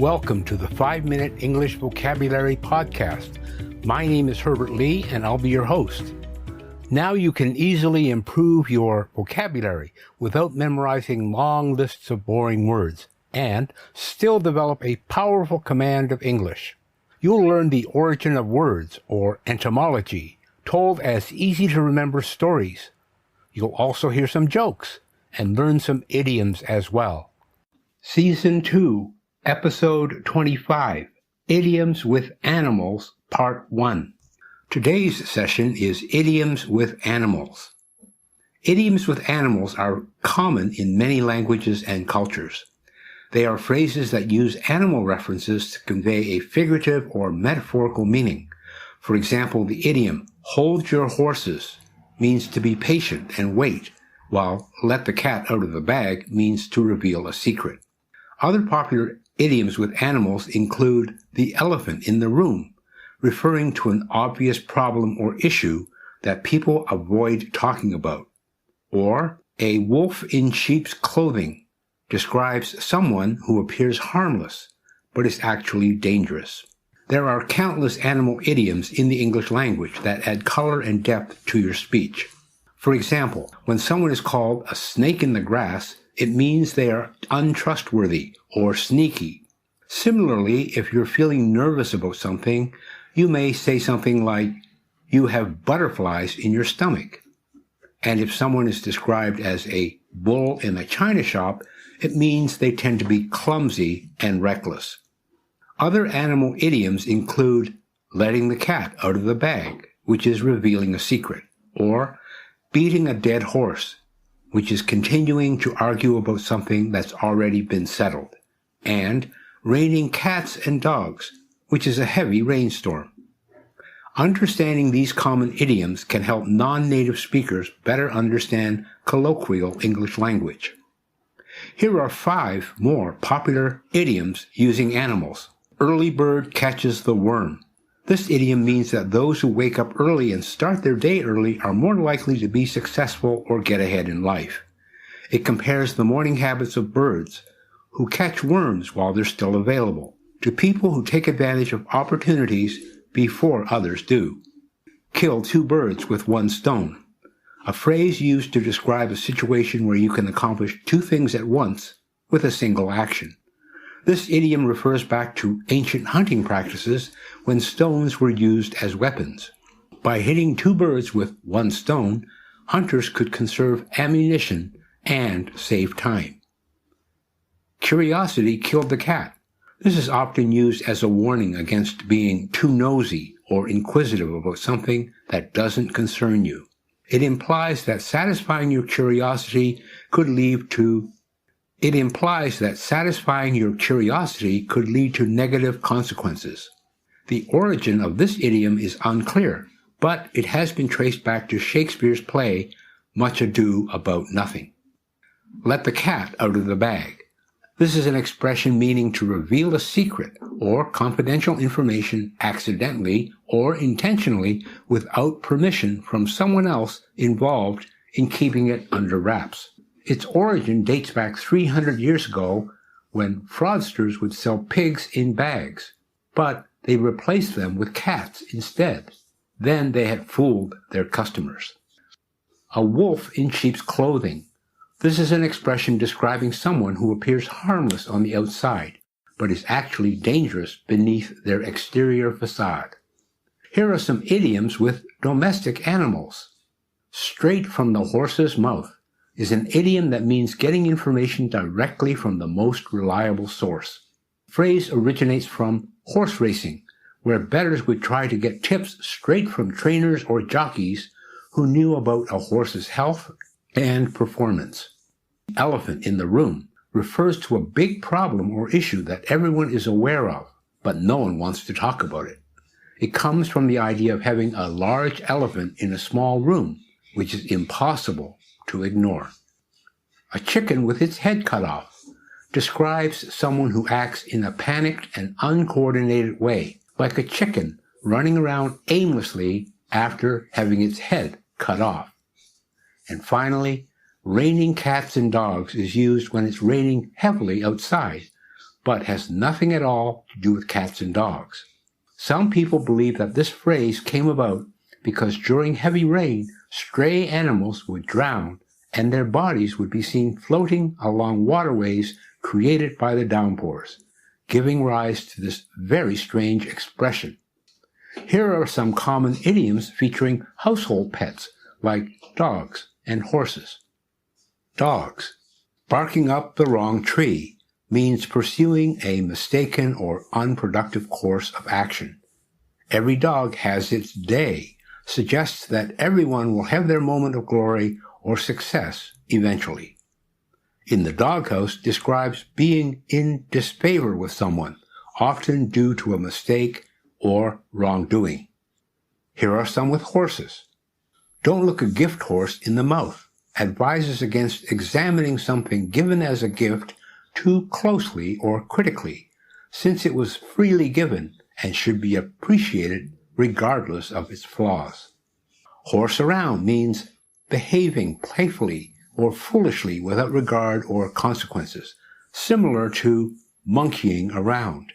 Welcome to the 5-Minute English Vocabulary Podcast. My name is Herbert Lee, and I'll be your host. Now you can easily improve your vocabulary without memorizing long lists of boring words, and still develop a powerful command of English. You'll learn the origin of words, or etymology, told as easy-to-remember stories. You'll also hear some jokes, and learn some idioms as well. Season 2, Episode 25, Idioms with Animals, Part 1. Today's session is Idioms with Animals. Idioms with animals are common in many languages and cultures. They are phrases that use animal references to convey a figurative or metaphorical meaning. For example, the idiom, hold your horses, means to be patient and wait, while let the cat out of the bag means to reveal a secret. Other popular idioms with animals include the elephant in the room, referring to an obvious problem or issue that people avoid talking about. Or a wolf in sheep's clothing describes someone who appears harmless, but is actually dangerous. There are countless animal idioms in the English language that add color and depth to your speech. For example, when someone is called a snake in the grass, it means they are untrustworthy or sneaky. Similarly, if you're feeling nervous about something, you may say something like, you have butterflies in your stomach. And if someone is described as a bull in a china shop, it means they tend to be clumsy and reckless. Other animal idioms include letting the cat out of the bag, which is revealing a secret, or beating a dead horse, which is continuing to argue about something that's already been settled, and raining cats and dogs, which is a heavy rainstorm. Understanding these common idioms can help non-native speakers better understand colloquial English language. Here are 5 more popular idioms using animals. Early bird catches the worm. This idiom means that those who wake up early and start their day early are more likely to be successful or get ahead in life. It compares the morning habits of birds, who catch worms while they're still available, to people who take advantage of opportunities before others do. Kill 2 birds with 1 stone, a phrase used to describe a situation where you can accomplish 2 things at once with a single action. This idiom refers back to ancient hunting practices when stones were used as weapons. By hitting 2 birds with 1 stone, hunters could conserve ammunition and save time. Curiosity killed the cat. This is often used as a warning against being too nosy or inquisitive about something that doesn't concern you. It implies that satisfying your curiosity could lead to negative consequences. The origin of this idiom is unclear, but it has been traced back to Shakespeare's play, Much Ado About Nothing. Let the cat out of the bag. This is an expression meaning to reveal a secret or confidential information accidentally or intentionally without permission from someone else involved in keeping it under wraps. Its origin dates back 300 years ago when fraudsters would sell pigs in bags, but they replaced them with cats instead. Then they had fooled their customers. A wolf in sheep's clothing. This is an expression describing someone who appears harmless on the outside, but is actually dangerous beneath their exterior facade. Here are some idioms with domestic animals. Straight from the horse's mouth is an idiom that means getting information directly from the most reliable source. The phrase originates from horse racing, where bettors would try to get tips straight from trainers or jockeys who knew about a horse's health and performance. Elephant in the room refers to a big problem or issue that everyone is aware of, but no one wants to talk about it. It comes from the idea of having a large elephant in a small room, which is impossible to ignore. A chicken with its head cut off describes someone who acts in a panicked and uncoordinated way, like a chicken running around aimlessly after having its head cut off. And finally, raining cats and dogs is used when it's raining heavily outside, but has nothing at all to do with cats and dogs. Some people believe that this phrase came about because during heavy rain, stray animals would drown and their bodies would be seen floating along waterways created by the downpours, giving rise to this very strange expression. Here are some common idioms featuring household pets like dogs and horses. Dogs. Barking up the wrong tree means pursuing a mistaken or unproductive course of action. Every dog has its day suggests that everyone will have their moment of glory or success eventually. In the doghouse describes being in disfavor with someone, often due to a mistake or wrongdoing. Here are some with horses. Don't look a gift horse in the mouth. Advises against examining something given as a gift too closely or critically, since it was freely given and should be appreciated regardless of its flaws. Horse around means behaving playfully or foolishly without regard or consequences, similar to monkeying around.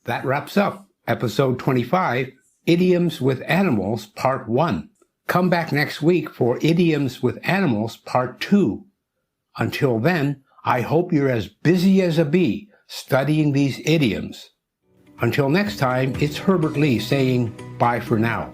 That wraps up episode 25, Idioms with Animals, Part 1. Come back next week for Idioms with Animals, Part 2. Until then, I hope you're as busy as a bee studying these idioms. Until next time, it's Herbert Lee saying bye for now.